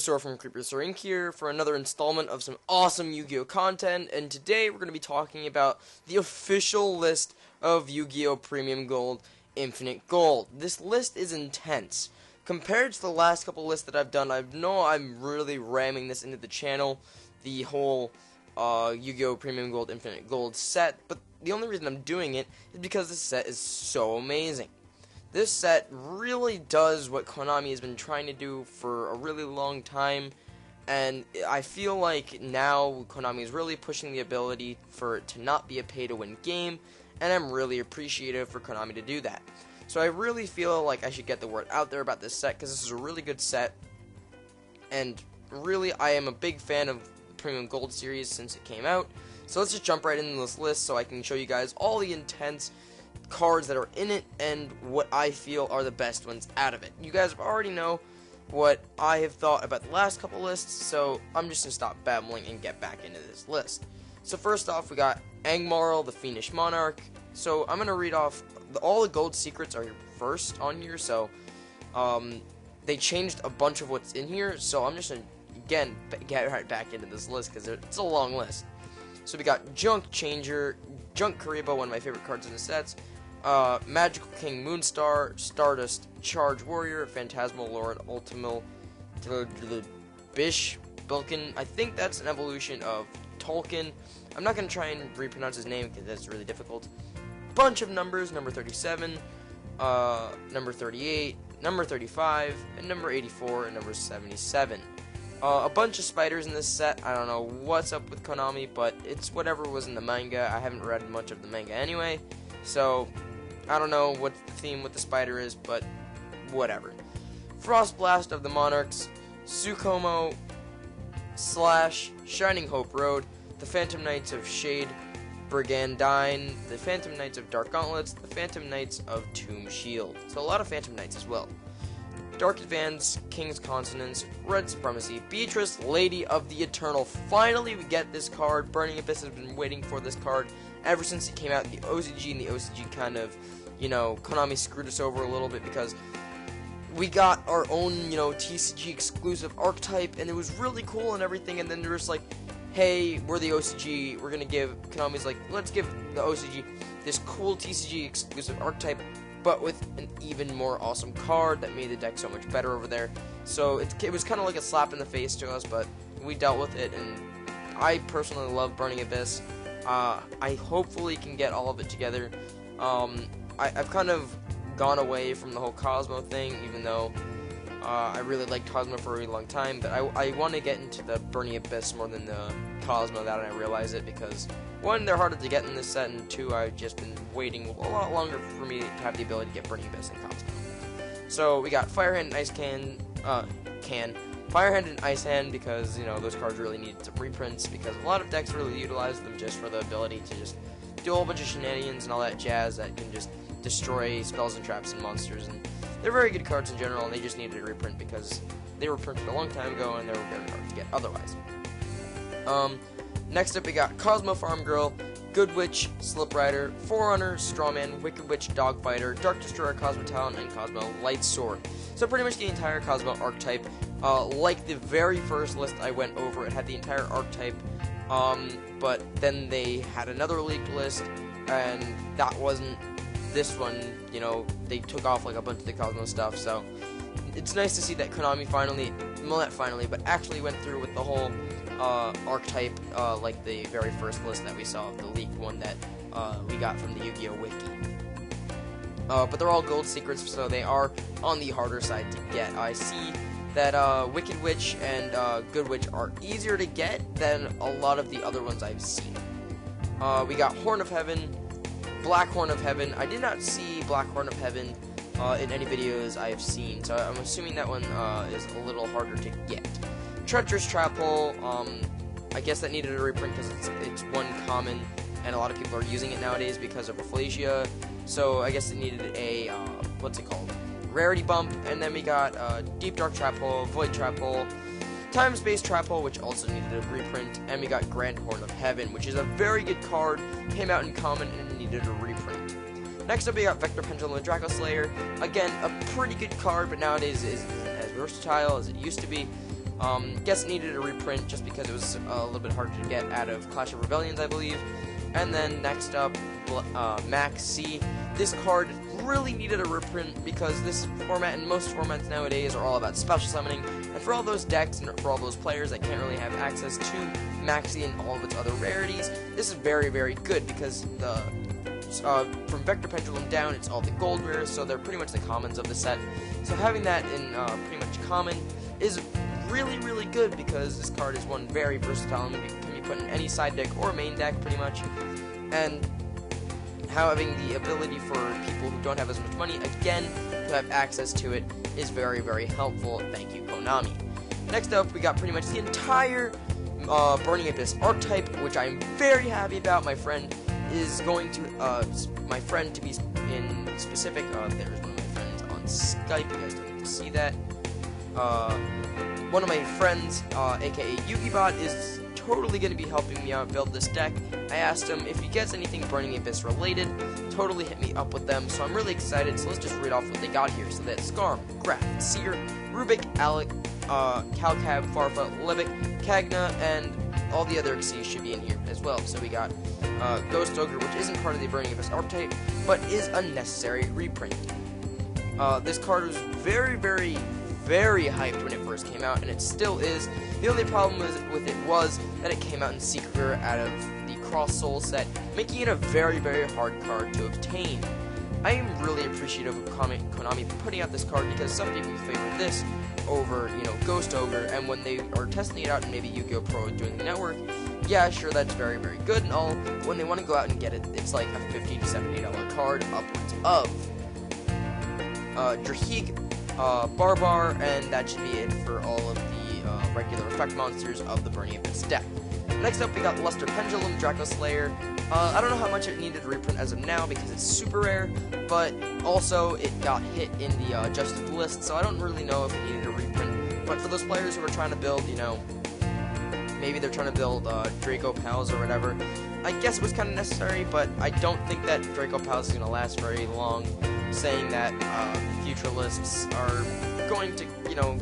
Sora from Creeper Inc. here for another installment of some awesome Yu-Gi-Oh content, and today we're going to be talking about the official list of Yu-Gi-Oh! Premium Gold Infinite Gold. This list is intense. Compared to the last couple lists that I've done, I know I'm really ramming this into the channel, the whole Yu-Gi-Oh! Premium Gold Infinite Gold set, but the only reason I'm doing it is because this set is so amazing. This set really does what Konami has been trying to do for a really long time, and I feel like now Konami is really pushing the ability for it to not be a pay-to-win game, and I'm really appreciative for Konami to do that. So I really feel like I should get the word out there about this set, because this is a really good set, and really I am a big fan of the Premium Gold series since it came out. So let's just jump right into this list so I can show you guys all the intense cards that are in it and what I feel are the best ones out of it. You guys already know what I have thought about the last couple lists, so I'm just going to stop babbling and get back into this list. So first off, we got Angmarl, the Fiendish Monarch. So I'm going to read off, all the gold secrets are first on here, so they changed a bunch of what's in here, so I'm just going to, again, get right back into this list because it's a long list. So we got Junk Changer, Junk Karibo, one of my favorite cards in the sets, Magical King Moonstar, Stardust Charge Warrior, Phantasmal Lord Ultimil Bish Bilkin. I think that's an evolution of Tolkien. I'm not going to try and repronounce his name because that's really difficult. Bunch of numbers, number 37, number 38, number 35, and number 84, and number 77. A bunch of spiders in this set. I don't know what's up with Konami, but it's whatever was in the manga. I haven't read much of the manga anyway, so I don't know what the theme with the spider is, but whatever. Frost Blast of the Monarchs, Sukomo / Shining Hope Road, the Phantom Knights of Shade Brigandine, the Phantom Knights of Dark Gauntlets, the Phantom Knights of Tomb Shield. So a lot of Phantom Knights as well. Dark Advance, King's Consonance, Red Supremacy, Beatrice, Lady of the Eternal. Finally, we get this card. Burning Abyss has been waiting for this card ever since it came out in the OCG, and the OCG kind of, Konami screwed us over a little bit because we got our own, TCG exclusive archetype, and it was really cool and everything, and then they're just like, hey, we're the OCG, we're gonna give, Konami's like, let's give the OCG this cool TCG exclusive archetype, but with an even more awesome card that made the deck so much better over there. So it was kind of like a slap in the face to us, but we dealt with it, and I personally love Burning Abyss. I hopefully can get all of it together. I've kind of gone away from the whole Cosmo thing, even though I really liked Cosmo for a really long time, but I want to get into the Burning Abyss more than the Cosmo, now that I realize it, because one, they're harder to get in this set, and two, I've just been waiting a lot longer for me to have the ability to get Burning Abyss and Cosmo. So we got Firehand and Ice Firehand and Ice Hand, because, those cards really needed some reprints, because a lot of decks really utilize them just for the ability to just do a whole bunch of shenanigans and all that jazz that can just destroy spells and traps and monsters, and they're very good cards in general, and they just needed a reprint because they were printed a long time ago and they were very hard to get otherwise. Next up we got Cosmo Farm Girl, Good Witch, Slip Rider, Forerunner, Strawman, Wicked Witch, Dogfighter, Dark Destroyer, Cosmo Talon, and Cosmo Light Sword. So pretty much the entire Cosmo archetype. Like the very first list I went over, it had the entire archetype, but then they had another leaked list, and that wasn't this one. They took off like a bunch of the Cosmo stuff, so it's nice to see that Konami finally, well, not finally, but actually went through with the whole archetype, like the very first list that we saw, the leaked one that we got from the Yu-Gi-Oh! Wiki. But they're all gold secrets, so they are on the harder side to get. I see that Wicked Witch and Good Witch are easier to get than a lot of the other ones I've seen. We got Horn of Heaven, Black Horn of Heaven. I did not see Black Horn of Heaven in any videos I have seen, so I'm assuming that one is a little harder to get. Treacherous Trap Hole, I guess that needed a reprint because it's one common, and a lot of people are using it nowadays because of Rafflesia, so I guess it needed a, rarity bump. And then we got Deep Dark Trap Hole, Void Trap Hole, Time Space Trap Hole, which also needed a reprint, and we got Grand Horn of Heaven, which is a very good card, came out in common and needed a reprint. Next up we got Vector Pendulum and Draco Slayer, again, a pretty good card, but nowadays isn't as versatile as it used to be. Guess it needed a reprint just because it was a little bit harder to get out of Clash of Rebellions, I believe. And then next up, Max C. This card really needed a reprint because this format and most formats nowadays are all about special summoning. And for all those decks and for all those players that can't really have access to Maxi and all of its other rarities, this is very, very good because from Vector Pendulum down, it's all the gold rares, so they're pretty much the commons of the set. So having that in pretty much common is really, really good because this card is one very versatile and can be put in any side deck or main deck pretty much. And having the ability for people who don't have as much money, again, to have access to it is very, very helpful. Thank you, Konami. Next up, we got pretty much the entire Burning Abyss archetype, which I'm very happy about. My friend is going to, to be in specific, there's one of my friends on Skype, you guys don't get to see that. One of my friends, aka YugiBot, is totally going to be helping me out build this deck. I asked him if he gets anything Burning Abyss related, totally hit me up with them, so I'm really excited. So let's just read off what they got here. So that's Skarm, Graf, Seer, Rubik, Alec, Calcab, Farfa, Levick, Kagna, and all the other Xyz should be in here as well. So we got Ghost Ogre, which isn't part of the Burning Abyss archetype, but is a necessary reprint. This card was very, very, very hyped when it first came out, and it still is. The only problem with it was that it came out in Secret Rare out of the Cross Soul set, making it a very, very hard card to obtain. I am really appreciative of Konami putting out this card because some people favor this over, Ghost Ogre, and when they are testing it out and maybe Yu-Gi-Oh! Pro doing the network, yeah, sure, that's very, very good and all, but when they want to go out and get it, it's like a $50 to $70 card upwards of. Drahig, Barbar, and that should be it for all of the regular effect monsters of the Burning Abyss deck. Next up, we got Luster Pendulum, Draco Slayer. I don't know how much it needed a reprint as of now because it's super rare, but also it got hit in the Justice list, so I don't really know if it needed a reprint. But for those players who are trying to build, maybe they're trying to build Draco Pals or whatever, I guess it was kind of necessary, but I don't think that Draco Pals is going to last very long, saying that future lists are going to,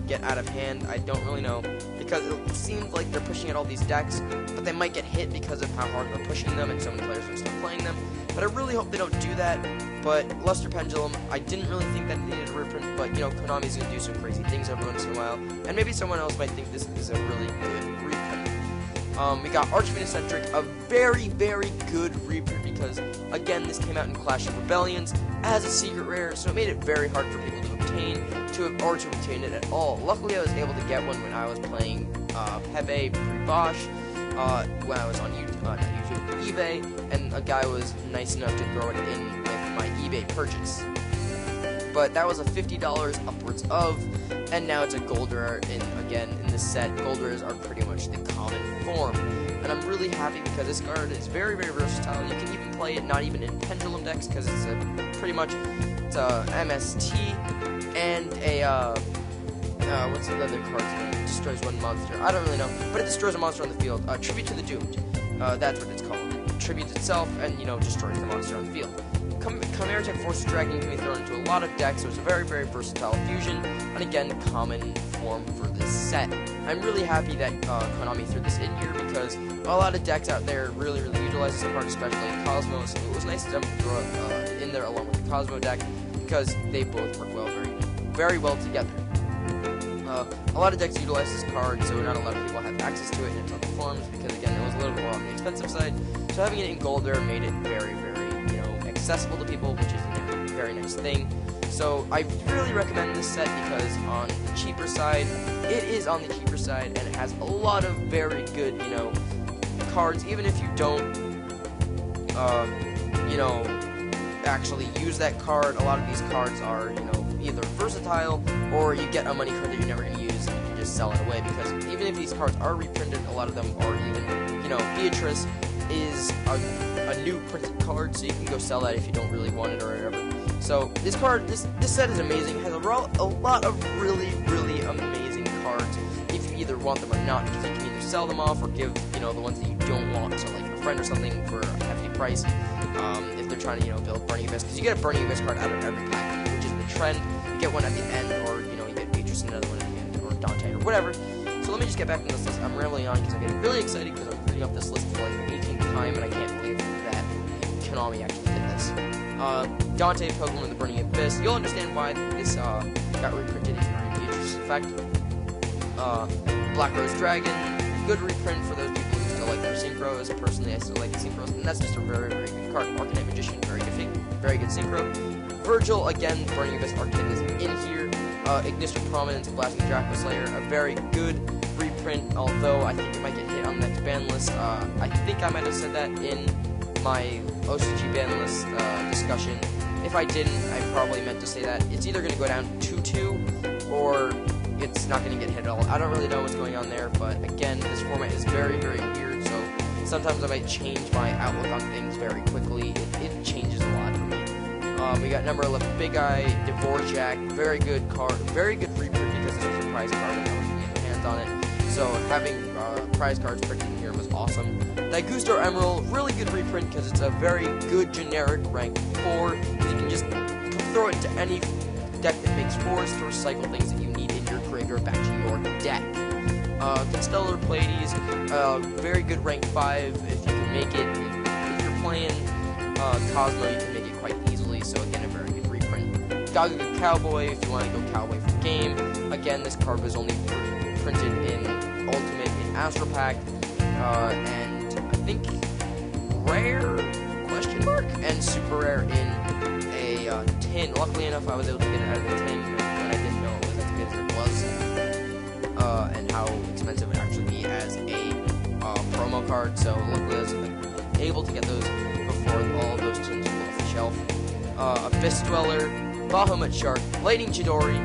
get out of hand. I don't really know, because it seems like they're pushing out all these decks, but they might get hit because of how hard they're pushing them, and so many players are still playing them. But I really hope they don't do that. But Luster Pendulum, I didn't really think that it needed a reprint, but, Konami's going to do some crazy things every once in a while, and maybe someone else might think this is a really good reprint. We got Archfiend-Eccentric, a very, very good reprint because, again, this came out in Clash of Rebellions as a secret rare, so it made it very hard for people to obtain, or to obtain it at all. Luckily, I was able to get one when I was playing Pepe pre-Bosch, when I was on eBay, and a guy was nice enough to throw it in with my eBay purchase. But that was a $50 upwards of, and now it's a gold rare, and again, in this set, gold rares are pretty much the common form. And I'm really happy because this card is very, very versatile. You can even play it not even in Pendulum decks, because it's it's a MST, and a, what's the other card's name? It destroys one monster. I don't really know, but it destroys a monster on the field. Tribute to the Doomed. That's what it's called. It tributes itself and, destroys the monster on the field. Chimera Tech Force Dragon can be thrown into a lot of decks, so it's a very, very versatile fusion, and again, common form for this set. I'm really happy that Konami threw this in here because a lot of decks out there really, really utilize this card, especially Cosmo, so it was nice of them to throw it in there along with the Cosmo deck because they both work very well together. A lot of decks utilize this card, so not a lot of people have access to it in its other forms because, again, it was a little bit more on the expensive side, so having it in gold there made it very, very, accessible to people, which is a very nice thing. So I really recommend this set because on the cheaper side, it is on the cheaper side, and it has a lot of very good, cards, even if you don't, actually use that card. A lot of these cards are, either versatile, or you get a money card that you're never going to use, and you can just sell it away, because even if these cards are reprinted, a lot of them are even, Beatrice is a new printed card, so you can go sell that if you don't really want it or whatever. So this card, this set is amazing. It has a lot of really, really amazing cards if you either want them or not, because you can either sell them off or give, the ones that you don't want, so like a friend or something for a hefty price, if they're trying to, build Burning Abyss, because you get a Burning Abyss card out of every pack, which is the trend. You get one at the end, or, you get Beatrice and another one at the end, or Dante, or whatever. So So let me just get back into this list. I'm rambling on because I'm getting really excited because I'm reading off this list for like the 18th time, and I can't believe that Konami actually did this. Dante, Pokemon the Burning Abyss. You'll understand why this got reprinted if you're really interested in fact. Black Rose Dragon, good reprint for those people who still like their synchros. Personally, I still like the synchros, and that's just a very, very good card. Arcanite Magician, very good synchro. Virgil, again, Burning Abyss Arcade is in here. Ignition Prominence, Blasting Draco Slayer, a very good reprint, although I think it might get hit on the next ban list. I think I might have said that in my OCG ban list discussion. If I didn't, I probably meant to say that. It's either going to go down 2-2, or it's not going to get hit at all. I don't really know what's going on there, but again, this format is very, very weird, so sometimes I might change my outlook on things very quickly. It changes a lot for me. We got number 11, Big Eye, Dvorak, very good card, very good reprint because this was a prize card and no one can get their hands on it. So having prize cards printed in here was awesome. Gusto Emerald, really good reprint because it's a very good generic rank 4. You can just throw it to any deck that makes 4s to recycle things that you need in your graveyard back to your deck. Constellar Pleiades, very good rank 5 if you can make it. If you're playing Cosmo, you can make it quite easily, so again, a very good reprint. Gaga Cowboy, if you want to go Cowboy for game. Again, this card was only printed in Ultimate in Astro Pack, and I think Rare, question mark, and Super Rare in a tin. Luckily enough, I was able to get it out of the tin when I didn't know it was as good as it was, and how expensive it would actually be as a promo card, so luckily I was able to get those before all of those tins were off the shelf. Abyss Dweller, Bahamut Shark, Lightning Chidori,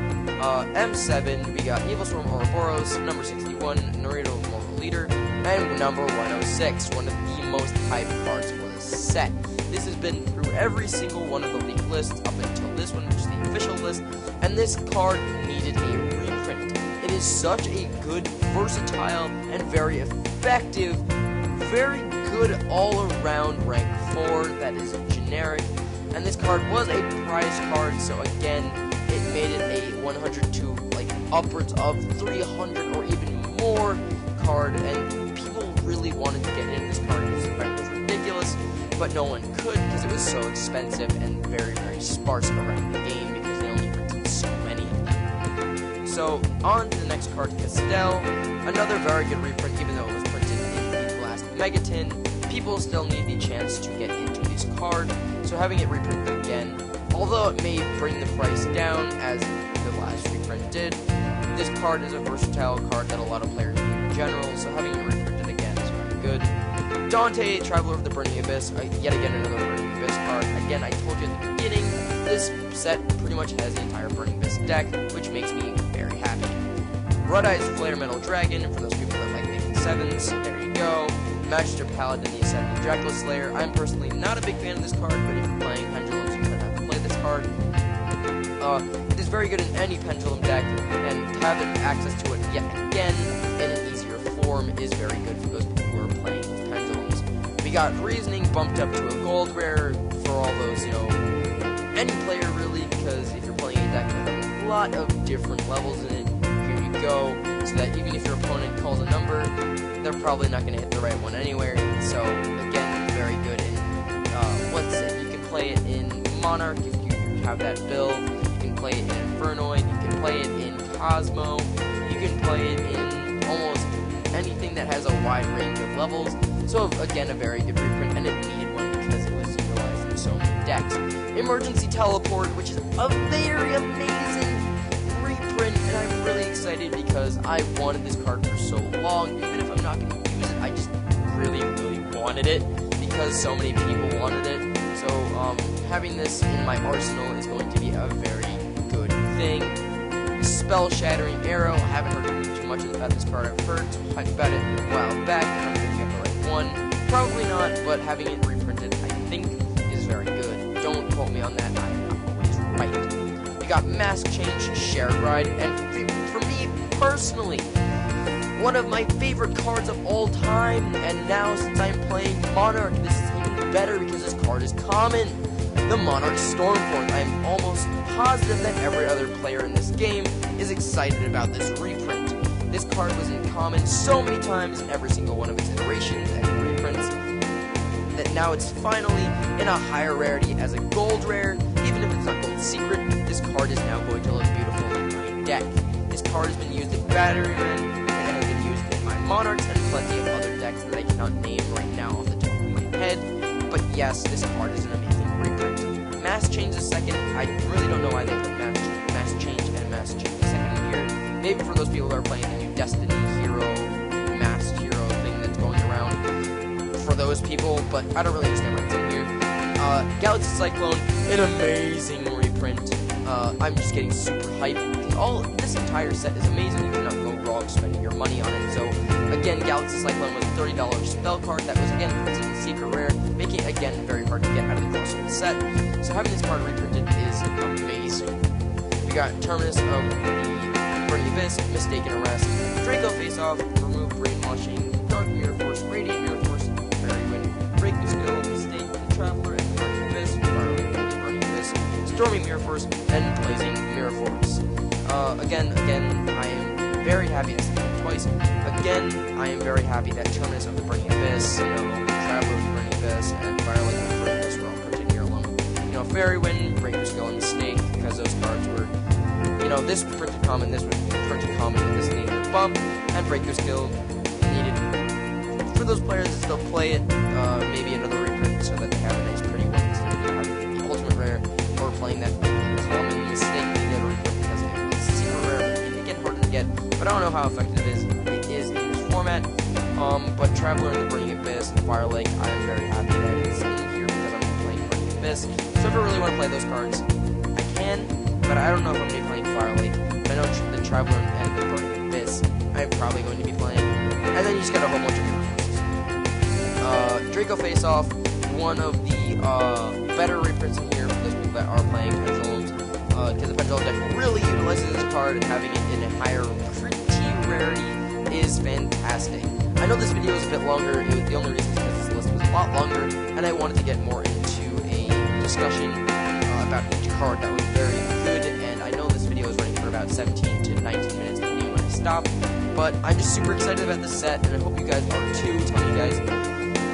M7, we got Evil Storm Ouroboros, number 61, Naruto Mortal Leader, and number 106, one of the most hyped cards for this set. This has been through every single one of the leaked lists up until this one, which is the official list, and this card needed a reprint. It is such a good, versatile, and very effective, very good all-around rank 4 that is generic, and this card was a prize card, so again, it made it a 100 to like upwards of 300 or even more card, and people really wanted to get into this card because the price was ridiculous, but no one could because it was so expensive and very, very sparse around the game because they only printed so many of them. So, on to the next card, Castell, another very good reprint, even though it was printed in the last Megatin. People still need the chance to get into this card, so having it reprinted again, although it may bring the price down as the last reprint did, this card is a versatile card that a lot of players need in general, so having it reprinted again is very good. Dante, Traveler of the Burning Abyss, yet again another Burning Abyss card. Again, I told you at the beginning, this set pretty much has the entire Burning Abyss deck, which makes me very happy. Red-Eyes Flare Metal Dragon, for those people that like making 7s, there you go. Magister Paladin, the Ascending Draco Slayer. I'm personally not a big fan of this card, but if you're playing Pendulums, you kind of have to play this card. It is very good in any Pendulum deck, and to have access to it yet again in an easier form is very good for those people who are playing with Pendulums. We got Reasoning bumped up to a gold rare for all those, any player really, because if you're playing a deck that has a lot of different levels in it, here you go, so that even if your opponent calls a number, they're probably not going to hit the right one anywhere. So again, very good in you can play it in Monarch if you have that build, you can play it in Infernoid, you can play it in Cosmo, you can play it in almost anything that has a wide range of levels. So again, a very good reprint, and it needed one because it was utilized in so many decks. Emergency Teleport, which is a very amazing reprint, and I'm really excited because I wanted this card for so long. Even if I'm not going to use it, I just really, really wanted it because so many people wanted it. So having this in my arsenal is going to be a very good thing. Spell Shattering Arrow, I haven't heard too much about this card. I've heard about it a while back, and I'm thinking of the right one. Probably not, but having it reprinted, I think, is very good. Don't quote me on that, I am not always right. We got Mask Change, Shared Ride, and for me personally, one of my favorite cards of all time, and now since I'm playing Monarch, this is even better because this card is common. The Monarch Stormforth. I'm almost positive that every other player in this game is excited about this reprint. This card was in common so many times in every single one of its iterations and reprints that now it's finally in a higher rarity as a gold rare. Even if it's not gold secret, this card is now going to look beautiful in my deck. This card has been used in Batteryman, and it has been used in my Monarchs and plenty of other decks that I cannot name right now off the top of my head. But yes, this card is an amazing reprint. Mass Change the second, I really don't know why they put Mass Change and Mass Change the second in here. Maybe for those people who are playing the new Destiny Hero, Masked Hero thing that's going around, for those people, but I don't really understand why it's in here. Galaxy Cyclone, an amazing reprint. I'm just getting super hyped. This entire set is amazing. You cannot go wrong spending your money on it. So again, Galaxy Cyclone was a $30 spell card that was again printed in secret rare, making it again very hard to get out of the crossover set. So having this card reprinted is amazing. We got Terminus of the Burning Abyss, Mistaken Arrest, Draco Face Off, Remove Brainwashing, Dark Mirror Force, Radiant Mirror Force, Fairy Wind, Break the Skill, Mistake the Traveler, and the Burning Abyss, Fire Wind, the Burning Abyss, Stormy Mirror Force, and Blazing Mirror Force. Again, I am very happy. I said that twice. Again, I am very happy that Terminus of the Burning Abyss, Traveler of the Burning Abyss, and Firelight of the Burning Abyss were all printed here alone. Fairy Wind, Break the Skill, and Mistake, because those cards were, this was printed common, this was printed common, and this needed a bump, and Break Your Skill needed, for those players that still play it, maybe another reprint so that they have a nice pretty one instead of having the ultimate rare, or playing that common Mistake needed a reprint because it was secret rare, it can get harder to get, but I don't know how effective it is in this format. But Traveler in the Burning Abyss and Fire Lake, I am very happy that it's in here because I'm playing Burning Abyss. So if I really want to play those cards, I can, but I don't know if I'm going to be playing Fire Lake. But I know the Traveler and the Burning Abyss I'm probably going to be playing. And then you just get a whole bunch of mirror forces. Draco Face Off, one of the better reprints in here for those people that are playing Pendulums, because the Pendulum deck really utilizes this card, and having it in a higher pretty rarity is fantastic. I know this video is a bit longer. The only reason is because this list was a lot longer, and I wanted to get more into a discussion about each card that was very good, and I know this video is running for about 17 to 19 minutes depending when I stop, but I'm just super excited about this set, and I hope you guys are too. Tell me guys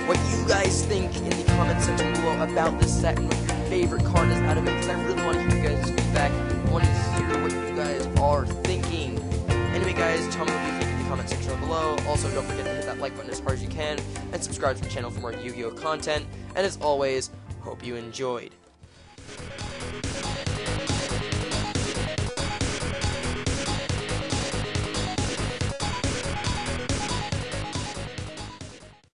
what you guys think in the comment section below about this set, and what your favorite card is out of it, because I really want to hear you guys' feedback. I want to hear what you guys are thinking. Anyway guys, tell me what you think in the comment section down below. Also, don't forget to hit that like button as hard as you can, and subscribe to the channel for more Yu-Gi-Oh! Content. And as always, hope you enjoyed.